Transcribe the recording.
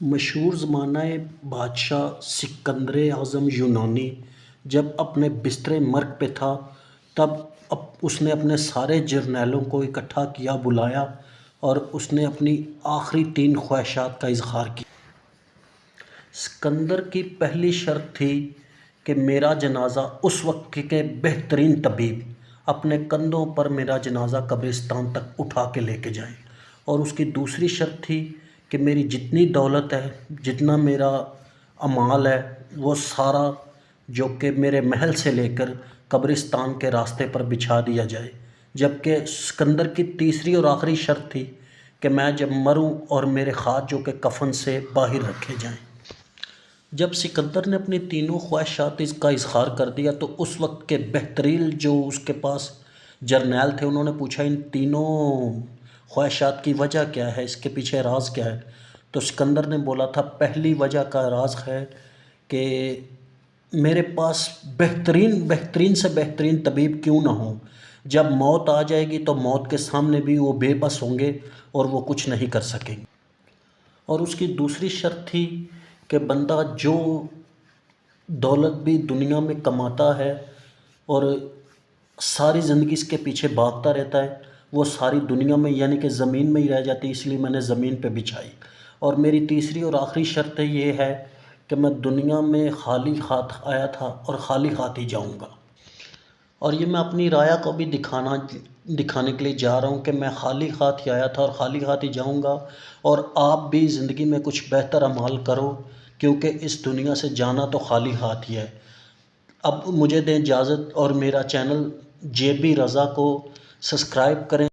مشہور زمانہ بادشاہ سکندر اعظم یونانی جب اپنے بستر مرگ پہ تھا تب اس نے اپنے سارے جرنیلوں کو اکٹھا کیا، بلایا اور اس نے اپنی آخری 3 خواہشات کا اظہار کیا۔ سکندر کی پہلی شرط تھی کہ میرا جنازہ اس وقت کے بہترین طبیب اپنے کندھوں پر میرا جنازہ قبرستان تک اٹھا کے لے کے جائیں، اور اس کی دوسری شرط تھی کہ میری جتنی دولت ہے، جتنا میرا اموال ہے، وہ سارا جو کہ میرے محل سے لے کر قبرستان کے راستے پر بچھا دیا جائے۔ جبکہ سکندر کی تیسری اور آخری شرط تھی کہ میں جب مروں اور میرے خاک جو کہ کفن سے باہر رکھے جائیں۔ جب سکندر نے اپنی تینوں خواہشات کا اظہار کر دیا تو اس وقت کے بہترین جو اس کے پاس جرنیل تھے، انہوں نے پوچھا ان تینوں خواہشات کی وجہ کیا ہے، اس کے پیچھے راز کیا ہے؟ تو سکندر نے بولا تھا پہلی وجہ کا راز ہے کہ میرے پاس بہترین سے بہترین طبیب کیوں نہ ہوں، جب موت آ جائے گی تو موت کے سامنے بھی وہ بے بس ہوں گے اور وہ کچھ نہیں کر سکیں گے۔ اور اس کی دوسری شرط تھی کہ بندہ جو دولت بھی دنیا میں کماتا ہے اور ساری زندگی اس کے پیچھے بھاگتا رہتا ہے، وہ ساری دنیا میں یعنی کہ زمین میں ہی رہ جاتی، اس لیے میں نے زمین پہ بچھائی۔ اور میری تیسری اور آخری شرط یہ ہے کہ میں دنیا میں خالی ہاتھ آیا تھا اور خالی ہاتھ ہی جاؤں گا۔ اور یہ میں اپنی رایا کو بھی دکھانے کے لیے جا رہا ہوں کہ میں خالی ہاتھ ہی آیا تھا اور خالی ہاتھ ہی جاؤں گا، اور آپ بھی زندگی میں کچھ بہتر اعمال کرو، کیونکہ اس دنیا سے جانا تو خالی ہاتھ ہی ہے۔ اب مجھے دیں اجازت اور میرا چینل JB رضا کو سبسکرائب کریں۔